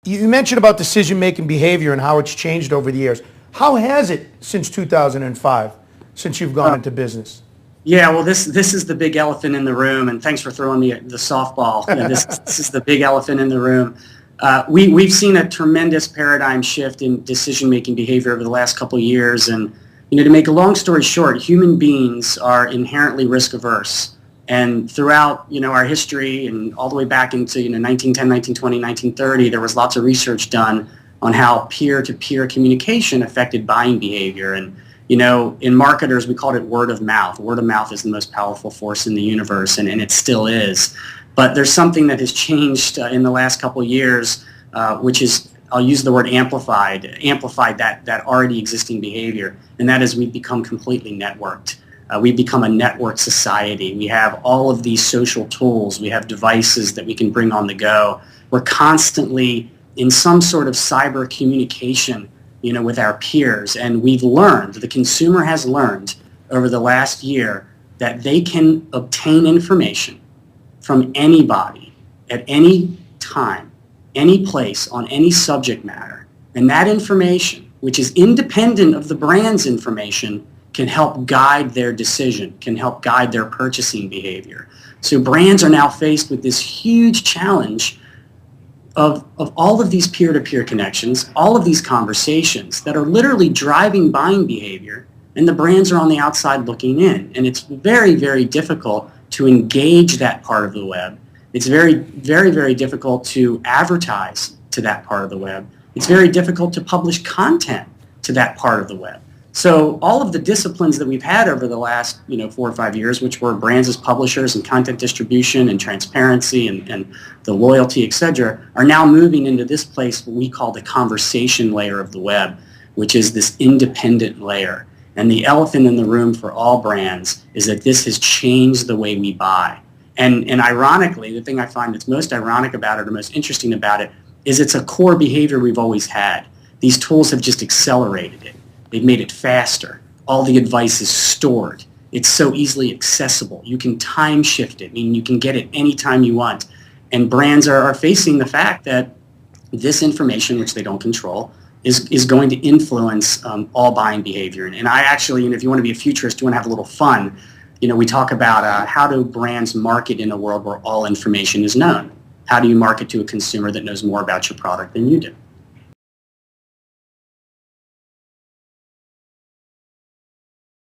You mentioned about decision-making behavior and how it's changed over the years. How has it since 2005, since you've gone into business? Yeah, well, this is the big elephant in the room, and thanks for throwing me the softball. Yeah, this is the big elephant in the room. We've seen a tremendous paradigm shift in decision-making behavior over the last couple of years, and to make a long story short, human beings are inherently risk-averse. And throughout, our history and all the way back into, 1910, 1920, 1930, there was lots of research done on how peer-to-peer communication affected buying behavior. And, in marketers, we called it word of mouth. Word of mouth is the most powerful force in the universe, and it still is. But there's something that has changed in the last couple of years, which is, I'll use the word amplified that already existing behavior, and that is we've become completely networked. We've become a network society. We have all of these social tools. We have devices that we can bring on the go. We're constantly in some sort of cyber communication, with our peers. And we've learned, the consumer has learned over the last year that they can obtain information from anybody at any time, any place, on any subject matter. And that information, which is independent of the brand's information, can help guide their decision, can help guide their purchasing behavior. So brands are now faced with this huge challenge of all of these peer-to-peer connections, all of these conversations that are literally driving buying behavior, and the brands are on the outside looking in. And it's very, very difficult to engage that part of the web. It's very, very, very difficult to advertise to that part of the web. It's very difficult to publish content to that part of the web. So all of the disciplines that we've had over the last 4 or 5 years, which were brands as publishers and content distribution and transparency and the loyalty, et cetera, are now moving into this place we call the conversation layer of the web, which is this independent layer. And the elephant in the room for all brands is that this has changed the way we buy. And ironically, the thing I find that's most ironic about it or most interesting about it is it's a core behavior we've always had. These tools have just accelerated it. They've made it faster. All the advice is stored. It's so easily accessible. You can time shift it. I mean, you can get it anytime you want. And brands are facing the fact that this information, which they don't control, is going to influence all buying behavior. And I actually, if you want to be a futurist, you want to have a little fun, we talk about how do brands market in a world where all information is known? How do you market to a consumer that knows more about your product than you do?